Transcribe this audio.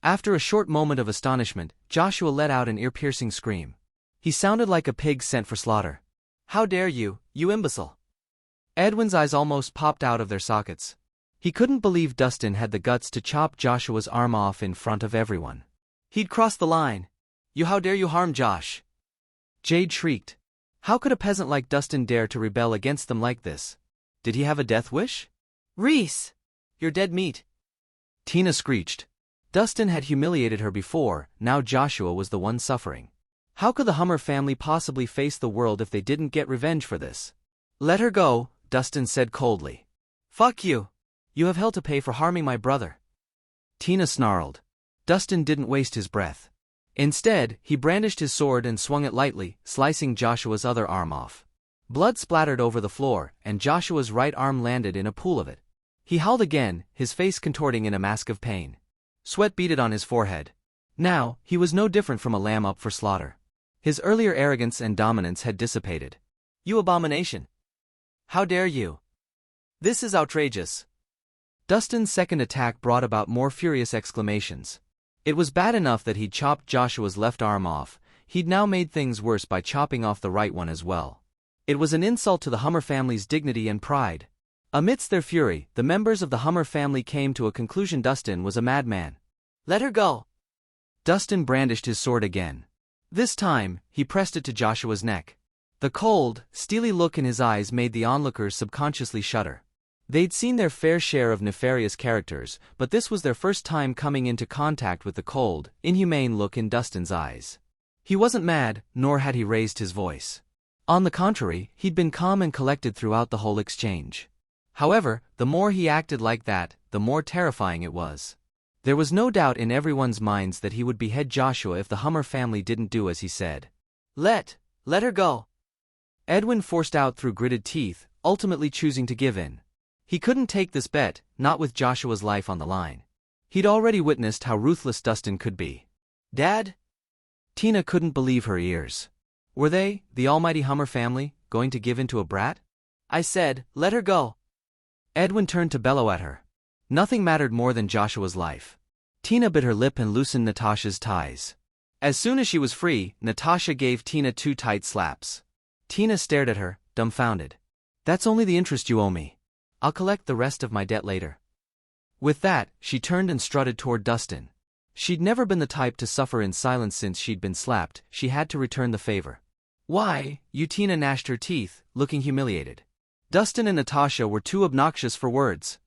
After a short moment of astonishment, Joshua let out an ear-piercing scream. He sounded like a pig sent for slaughter. "How dare you, you imbecile!" Edwin's eyes almost popped out of their sockets. He couldn't believe Dustin had the guts to chop Joshua's arm off in front of everyone. He'd crossed the line. How dare you harm Josh?" Jade shrieked. How could a peasant like Dustin dare to rebel against them like this? Did he have a death wish? "Rhys! You're dead meat!" Tina screeched. Dustin had humiliated her before, now Joshua was the one suffering. How could the Hummer family possibly face the world if they didn't get revenge for this? "Let her go," Dustin said coldly. "Fuck you! You have hell to pay for harming my brother." Tina snarled. Dustin didn't waste his breath. Instead, he brandished his sword and swung it lightly, slicing Joshua's other arm off. Blood splattered over the floor, and Joshua's right arm landed in a pool of it. He howled again, his face contorting in a mask of pain. Sweat beaded on his forehead. Now, he was no different from a lamb up for slaughter. His earlier arrogance and dominance had dissipated. "You abomination! How dare you! This is outrageous!" Dustin's second attack brought about more furious exclamations. It was bad enough that he'd chopped Joshua's left arm off, he'd now made things worse by chopping off the right one as well. It was an insult to the Hummer family's dignity and pride. Amidst their fury, the members of the Hummer family came to a conclusion: Dustin was a madman. "Let her go!" Dustin brandished his sword again. This time, he pressed it to Joshua's neck. The cold, steely look in his eyes made the onlookers subconsciously shudder. They'd seen their fair share of nefarious characters, but this was their first time coming into contact with the cold, inhumane look in Dustin's eyes. He wasn't mad, nor had he raised his voice. On the contrary, he'd been calm and collected throughout the whole exchange. However, the more he acted like that, the more terrifying it was. There was no doubt in everyone's minds that he would behead Joshua if the Hummer family didn't do as he said. Let her go!" Edwin forced out through gritted teeth, ultimately choosing to give in. He couldn't take this bet, not with Joshua's life on the line. He'd already witnessed how ruthless Dustin could be. "Dad?" Tina couldn't believe her ears. Were they, the almighty Hummer family, going to give in to a brat? "I said, let her go." Edwin turned to bellow at her. Nothing mattered more than Joshua's life. Tina bit her lip and loosened Natasha's ties. As soon as she was free, Natasha gave Tina 2 tight slaps. Tina stared at her, dumbfounded. "That's only the interest you owe me. I'll collect the rest of my debt later." With that, she turned and strutted toward Dustin. She'd never been the type to suffer in silence since she'd been slapped, she had to return the favor. "Why, you," Tina gnashed her teeth, looking humiliated. Dustin and Natasha were too obnoxious for words.